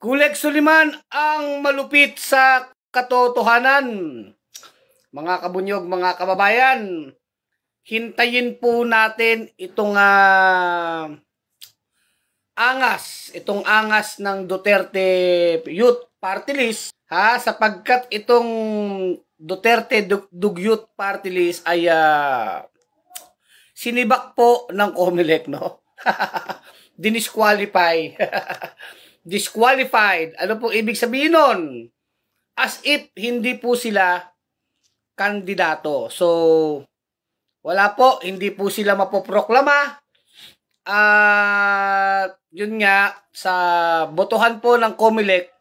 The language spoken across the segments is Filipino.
Kulek Suliman ang malupit sa katotohanan. Mga kabunyog, mga kababayan, hintayin po natin itong angas ng Duterte Youth Party List, sapagkat itong Duterte Youth Party List ay sinibak po ng COMELEC, no? Dinisqualify. Disqualified. Ano po ibig sabihin nun? As if hindi po sila kandidato. So, wala po, hindi po sila mapoproklama. Yun nga, sa botohan po ng COMELEC,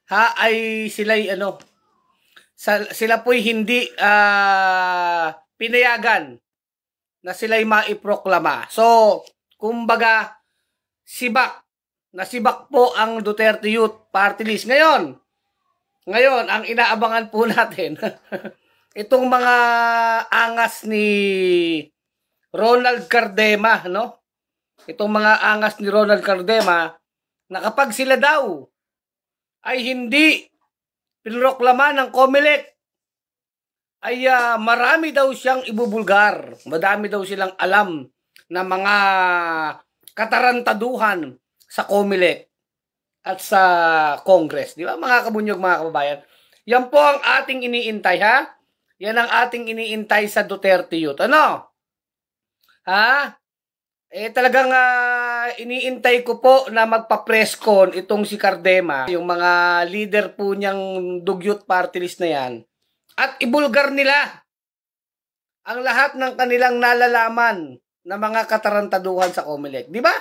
ay sila po'y hindi pinayagan na sila'y maiproklama. So, kumbaga, nasibak po ang Duterte Youth Party List. Ngayon, ang inaabangan po natin, itong mga angas ni Ronald Cardema, no? Itong mga angas ni Ronald Cardema, na kapag sila daw ay hindi pinroklama ng COMELEC, ay marami daw siyang ibubulgar. Madami daw silang alam na mga katarantaduhan sa COMELEC at sa Congress. Di ba, mga kabunyog, mga kababayan? Yan po ang ating iniintay, Yan ang ating iniintay sa Duterte Youth. Ano? Talagang iniintay ko po na magpa-presscon itong si Cardema, yung mga leader po niyang Youth Party List na yan, at ibulgar nila ang lahat ng kanilang nalalaman na mga katarantaduhan sa COMELEC. Di ba?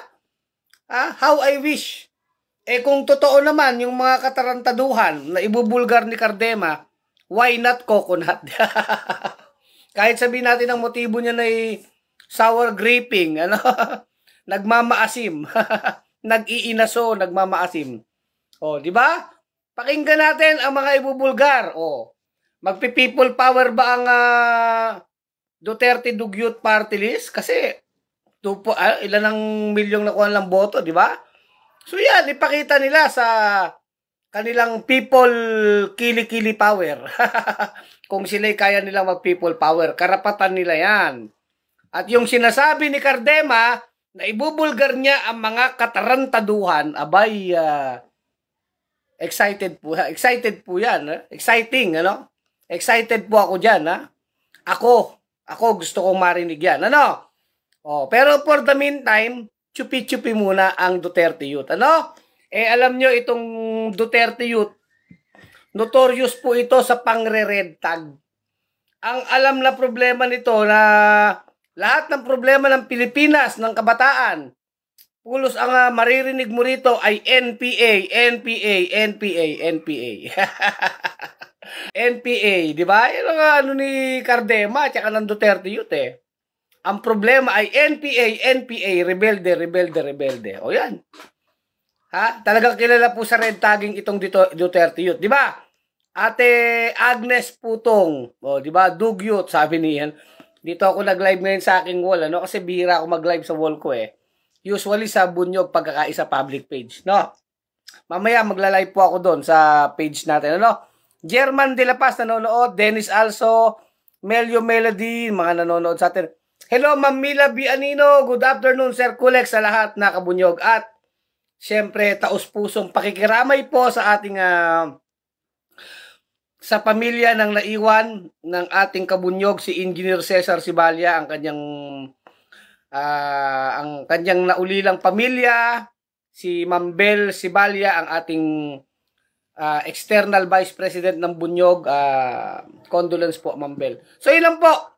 How I wish. Kung totoo naman yung mga katarantaduhan na ibubulgar ni Cardema, why not coconut? Kahit sabihin natin ang motibo niya na sour graping, nagmamaasim, nag-iinaso, nagmamaasim. Di ba? Pakinggan natin ang mga ibubulgar. Magpi-people power ba ang Duterte Youth Party List? Kasi ilan ang milyong nakuha ng boto, di ba? So yan, ipakita nila sa kanilang people kili-kili power. Kung sila'y kaya nilang mag-people power, karapatan nila yan. At yung sinasabi ni Cardema na ibubulgar niya ang mga katarantaduhan, abay, excited po yan. Exciting, Excited po ako dyan, Ako gusto kong marinig yan, pero for the meantime, chupi-chupi muna ang Duterte Youth. Alam nyo, itong Duterte Youth, notorious po ito sa pangre-red tag. Ang alam na problema nito na lahat ng problema ng Pilipinas, ng kabataan, pulos ang maririnig mo rito ay NPA, NPA, NPA, NPA. NPA, di ba? Yan ang ni Cardema at saka ng Duterte Youth, Ang problema ay NPA, NPA, rebelde, rebelde, rebelde. O yan. Talagang kilala po sa red tagging itong Duterte Youth. Di ba? Ate Agnes Putong. Di ba? Youth, sabi niyan. Dito ako nag-live ngayon sa aking wall. Kasi bihira ako mag-live sa wall ko, Usually sa Bunyog pagkakaisa public page. Mamaya magla-live po ako doon sa page natin. German de la Paz nanonood. Dennis Also. Melio Melody. Mga nanonood sa atin. Hello, Ma'am Mila Bianino. Good afternoon, Sir Kulek, sa lahat na kabunyog. At, syempre, taus-pusong pakikiramay po sa ating, sa pamilya ng naiwan ng ating kabunyog, si Engineer Cesar Sibalya, ang kanyang naulilang pamilya, si Ma'am Bel Sibalya, ang ating external vice president ng Bunyog. Condolence po, Ma'am Bel. So, ilan po?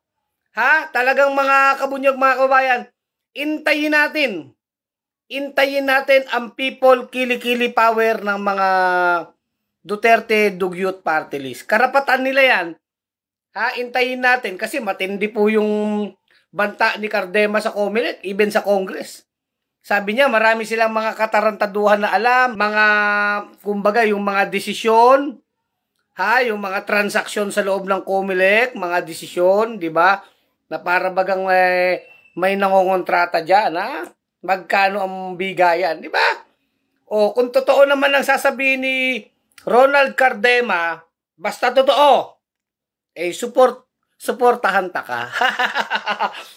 Talagang mga kabunyog, mga kabayan, intayin natin ang people kili-kili power ng mga Duterte Youth Party List. Karapatan nila yan. Intayin natin kasi matindi po yung banta ni Cardema sa COMELEC, even sa Congress. Sabi niya, marami silang mga katarantaduhan na alam, kumbaga yung mga desisyon, yung mga transaksyon sa loob ng COMELEC, mga desisyon, di ba? Na para bagang may nangongontrata dyan, Magkano ang bigayan, di ba? O kung totoo naman ang sasabihin ni Ronald Cardema, basta totoo, eh suportahan ta ka.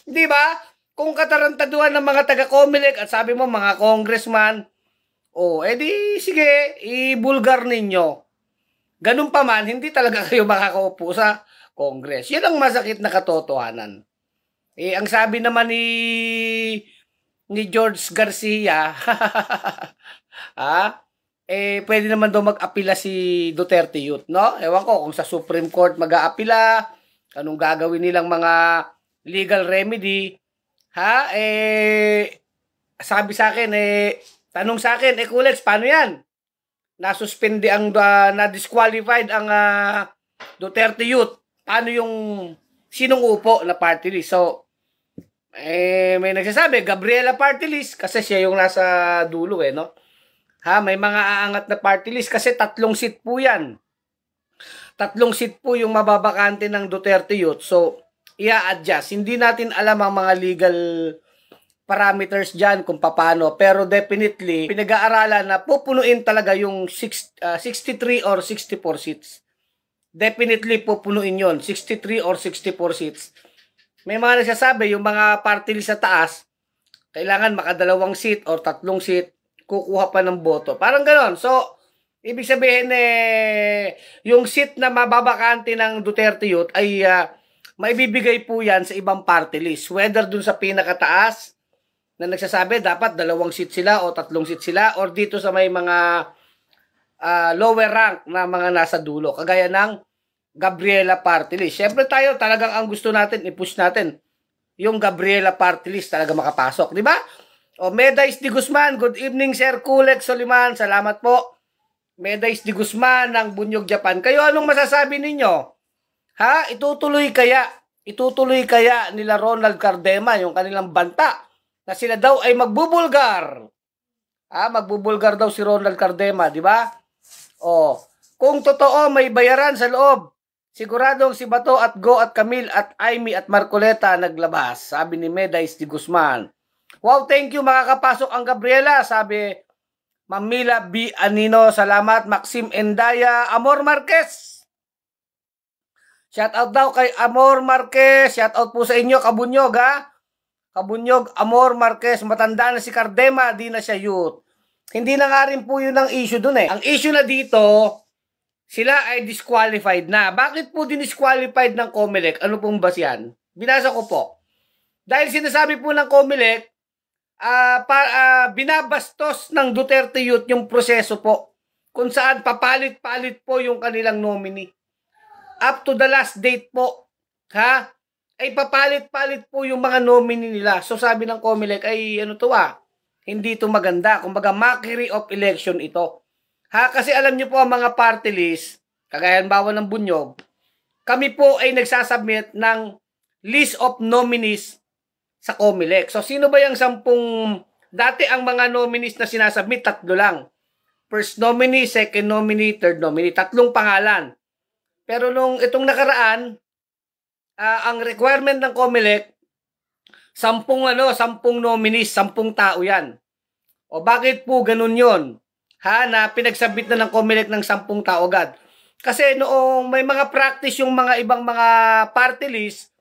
Di ba? Kung katarantaduhan ng mga taga-Comelec at sabi mo mga congressman, edi sige, ibulgar ninyo. Ganun pa man, hindi talaga kayo makakaupo sa Congress. Yan ang masakit na katotohanan. Ang sabi naman ni George Garcia, pwede naman daw mag-apila si Duterte Youth, no? Ewan ko kung sa Supreme Court mag-aapila, anong gagawin nilang mga legal remedy, sabi sa akin, tanong sa akin, Kulex, paano yan? Nasuspende na-disqualified ang Duterte Youth. Paano yung sinong upo na party list? So, may nagsasabi, Gabriela party list, kasi siya yung nasa dulo, no? May mga aangat na party list, kasi 3 seat po yan. 3 seat po yung mababakante ng Duterte Youth. So, i-adjust. Hindi natin alam ang mga legal parameters dyan kung paano. Pero definitely, pinag-aaralan na pupunuin talaga yung 63 or 64 seats. Definitely pupunuin yon 63 or 64 seats. May mga nagsasabi, yung mga party list sa taas, kailangan makadalawang seat or 3 seat, kukuha pa ng boto. Parang ganon. So, ibig sabihin, yung seat na mababakante ng Duterte Youth ay maibibigay po yan sa ibang party list. Whether dun sa pinakataas, na nagsasabi, dapat 2 seat sila o 3 seat sila, or dito sa may mga lower rank na mga nasa dulo. Kagaya ng Gabriela party list. Siyempre tayo, talagang ang gusto natin, i-push natin, yung Gabriela party list talaga makapasok. Di ba? Medays Di Guzman, good evening Sir Kulex Soliman, salamat po. Medays Di Guzman ng Bunyog, Japan. Kayo, anong masasabi ninyo? Itutuloy kaya nila Ronald Cardema yung kanilang banta na sila daw ay magbubulgar? Magbubulgar daw si Ronald Cardema, di ba? Kung totoo may bayaran sa loob, siguradong si Bato at Go at Camille at Aimee at Marcoleta naglabas, sabi ni Medays Di Guzman. Wow, thank you, makakapasok ang Gabriela, sabi Mamila B. Anino, salamat. Maxim Endaya, Amor Marquez. Shout out daw kay Amor Marquez. Shout out po sa inyo, Kabunyog, Kabunyog, Amor Marquez. Matanda na si Cardema, di na siya youth. Hindi na nga rin po yun ang issue dun Ang issue na dito, sila ay disqualified na. Bakit po disqualified ng Comelec? Ano pong basyan? Binasa ko po. Dahil sinasabi po ng Comelec, binabastos ng Duterte Youth yung proseso po kung saan papalit-palit po yung kanilang nominee. Up to the last date po, ay papalit-palit po yung mga nominee nila. So sabi ng Comelec ay hindi ito maganda. Kumbaga mockery of election ito. Kasi alam niyo po ang mga party list, kagaya ng Bunyog, kami po ay nagsasubmit ng list of nominees sa Comelec. So, sino ba yung 10? Dati ang mga nominees na sinasubmit, 3 lang. First nominee, second nominee, third nominee. 3 pangalan. Pero nung itong nakaraan, ang requirement ng Comelec, 10 nominees, 10 tao yan. Bakit po ganun yon? Na pinagsubmit na ng Comelec ng 10 tao agad. Kasi noong may mga practice yung mga ibang mga party list,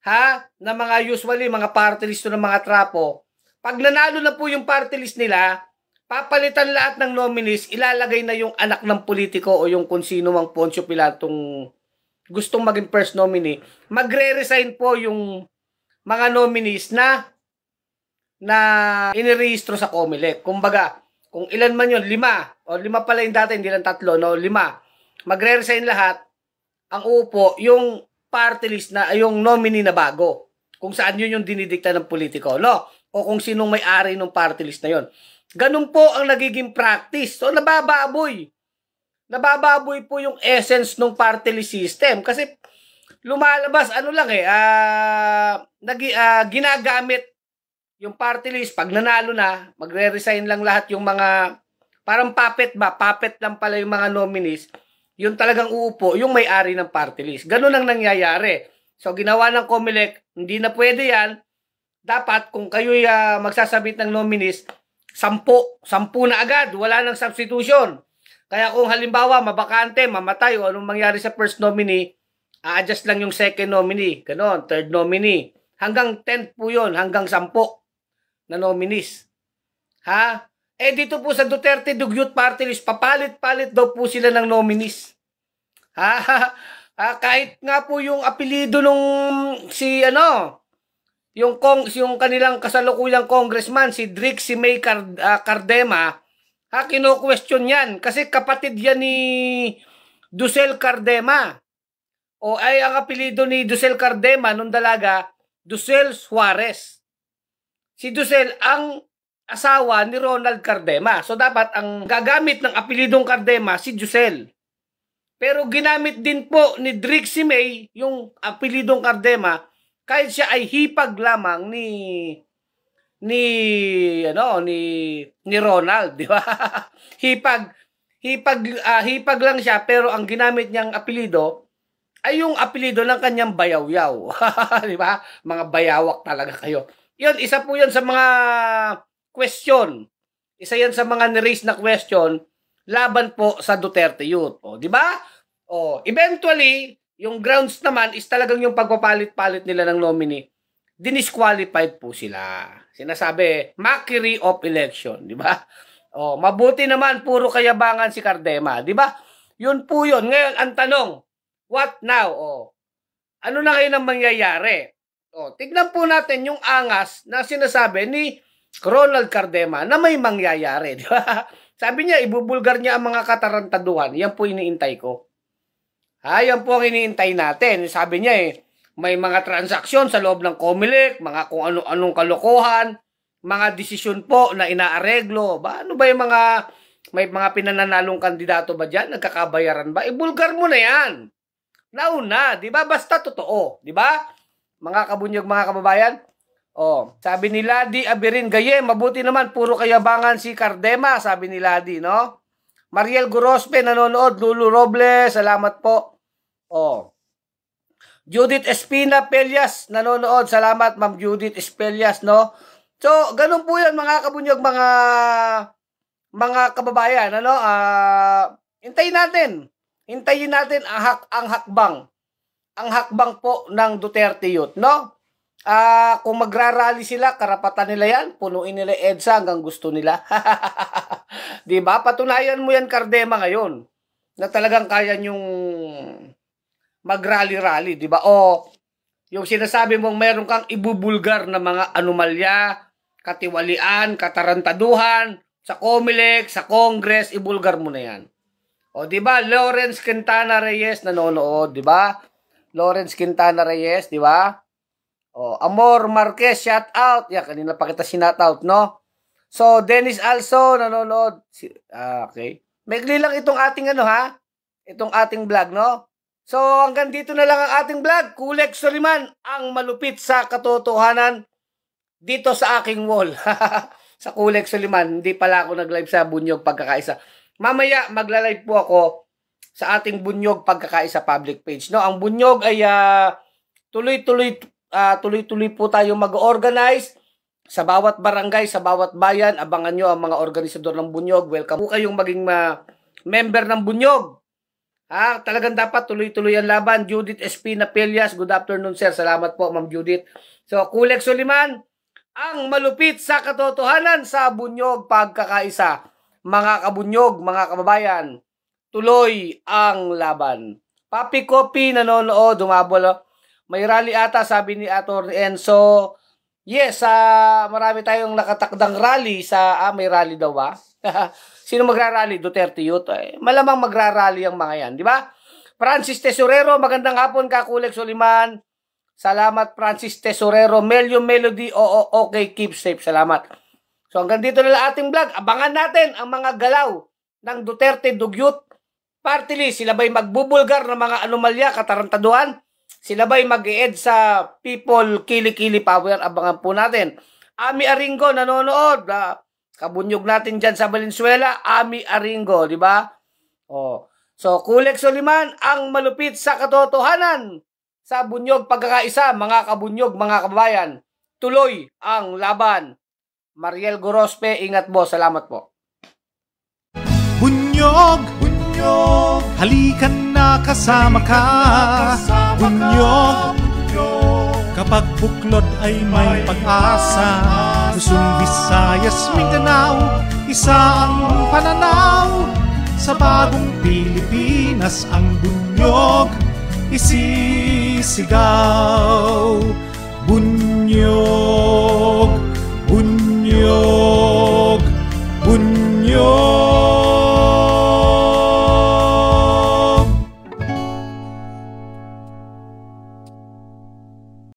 na mga usually, mga party list ng mga trapo, pag nanalo na po yung party list nila, papalitan lahat ng nominees, ilalagay na yung anak ng politiko o yung kung sino mang Poncio Pilatong gustong maging first nominee, magre-resign po yung mga nominees na inirehistro sa Comelec. Kumbaga, kung ilan man yun, 5, o 5 pala yung dati, hindi lang 3, 5, magre-resign lahat, ang uupo, yung party list na yung nominee na bago. Kung saan yun yung dinidikta ng politiko, o kung sinong may-ari ng party list na yun. Ganun po ang nagiging practice. So, nabababoy. Nabababoy po yung essence ng party list system. Kasi, lumalabas, ginagamit yung party list. Pag nanalo na, magre-resign lang lahat yung mga, parang puppet lang pala yung mga nominees. Yung talagang uupo, yung may-ari ng party list. Ganun ang nangyayari. So, ginawa ng Comelec, hindi na pwede yan. Dapat, kung kayo'y magsasabit ng nominees, 10 na agad, wala nang substitution. Kaya kung halimbawa mabakante, mamatay o anong mangyari sa first nominee, a-adjust lang yung second nominee, ganon, third nominee. Hanggang 10 po yun, hanggang 10 na nominees. Ha? Eh dito po sa Duterte Dugyot Party List, papalit-palit daw po sila ng nominees. Ha? Kahit nga po yung apelido nung yung kanilang kasalukuyang congressman, si Drix May Cardema, kino-question yan. Kasi kapatid yan ni Dusel Cardema. O ay ang apelido ni Dusel Cardema nung dalaga, Dusel Suarez. Si Dusel ang asawa ni Ronald Cardema. So dapat ang gagamit ng apelidong Cardema si Dusel. Pero ginamit din po ni Drixie May yung apelidong Cardema kahit siya ay hipag lamang ni Ronald, di ba? hipag lang siya pero ang ginamit niyang apelido ay yung apelido ng kanyang bayawyaw. Di ba? Mga bayawak talaga kayo. Yun, isa po yun sa mga question. Isa yan sa mga ni-raise na question laban po sa Duterte Youth. O, di ba? O, eventually, yung grounds naman is talagang yung pagpapalit-palit nila ng nominee. Dinisqualified po sila. Sinasabi, mockery of election, di ba? O, mabuti naman puro kayabangan si Cardema, di ba? Yun po yun. Ngayon, ang tanong, what now? O, ano na ngayon ang mangyayari? O, tignan po natin yung angas na sinasabi ni Ronald Cardema na may mangyayari, di ba? Sabi niya, ibubulgar niya ang mga katarantaduhan. Yan po iniintay ko. Yan po ang iniintay natin. Sabi niya may mga transaksyon sa loob ng COMELEC, mga kung ano-anong kalokohan, mga desisyon po na inaareglo. Ano ba yung may mga pinananalong kandidato ba dyan? Nagkakabayaran ba? Ibulgar mo na yan. Nauna, di ba? Basta totoo, di ba? Mga kabunyog, mga kababayan. Sabi ni Ladi Abirin Gaye, mabuti naman, puro kayabangan si Cardema, sabi ni Ladi, no? Mariel Gorospe, nanonood. Lulu Robles, salamat po. Judith Espina Pelias, nanonood. Salamat, Ma'am Judith Espelias, no? So, ganun po yan, mga kabunyog, mga kababayan, ano? Hintayin natin ang hakbang. Ang hakbang po ng Duterte Youth, no? Kung magrarally sila, karapatan nila yan. Punuin nila EDSA hanggang gusto nila. Diba? Patunayan mo yan, Cardema, ngayon. Na talagang kaya nyong mag-rally-rally. Diba? O, yung sinasabi mong meron kang ibubulgar na mga anomalya, katiwalian, katarantaduhan, sa COMELEC, sa Congress, ibulgar mo na yan. O, diba? Lawrence Quintana Reyes nanonood. Diba? Lawrence Quintana Reyes, diba? Amor Marquez, shout out. Yan, kanina pa kita shout out, no? So, Dennis also nanonood. Okay. Maigli lang itong ating itong ating vlog, no? So, hanggang dito na lang ang ating vlog. Kulek Soliman, ang malupit sa katotohanan dito sa aking wall. Sa Kulek Soliman, hindi pala ako nag-live sa Bunyog Pagkakaisa. Mamaya, magla-live po ako sa ating Bunyog Pagkakaisa public page, no? Ang Bunyog ay tuloy-tuloy po tayo mag-organize sa bawat barangay, sa bawat bayan. Abangan nyo ang mga organisador ng Bunyog. Welcome po kayong maging member ng Bunyog. Talagang dapat tuloy-tuloy ang laban. Judith Espina Pelias, good afternoon, sir. Salamat po, Ma'am Judith. So, Kulek Soliman, ang malupit sa katotohanan sa Bunyog Pagkakaisa. Mga kabunyog, mga kababayan, tuloy ang laban. Papi Kopi nanonood, dumabol. May rally ata, sabi ni Atty. Enzo. Yes, marami tayong nakatakdang rally may rally daw ba? Sino magrarally? Duterte Youth. Malamang magrarally ang mga yan, di ba? Francis Tesorero, magandang hapon ka, Kulek Soliman. Salamat, Francis Tesorero. Melody, okay, keep safe. Salamat. So hanggang dito na lang ating vlog. Abangan natin ang mga galaw ng Duterte Dugyot Party List. Sila ba'y magbubulgar ng mga anomalya, katarantaduhan? Sila ba'y mag-e-ed sa People Kili-Kili Power? Abangan po natin. Ami Aringo nanonood. Kabunyog natin dyan sa Valenzuela. Ami Aringo, di ba? So, Kulek Soliman, ang malupit sa katotohanan sa Bunyog Pagkakaisa. Mga kabunyog, mga kababayan, tuloy ang laban. Mariel Gorospe, ingat boss. Salamat po. Bunyog, bunyog, halikan na kasama ka. Bunyog, kapag buklod ay may pag-asa. Luzon, Visayas, Mindanao, isa ang pananaw. Sa bagong Pilipinas ang bunyog isisigaw. Bunyog, bunyog.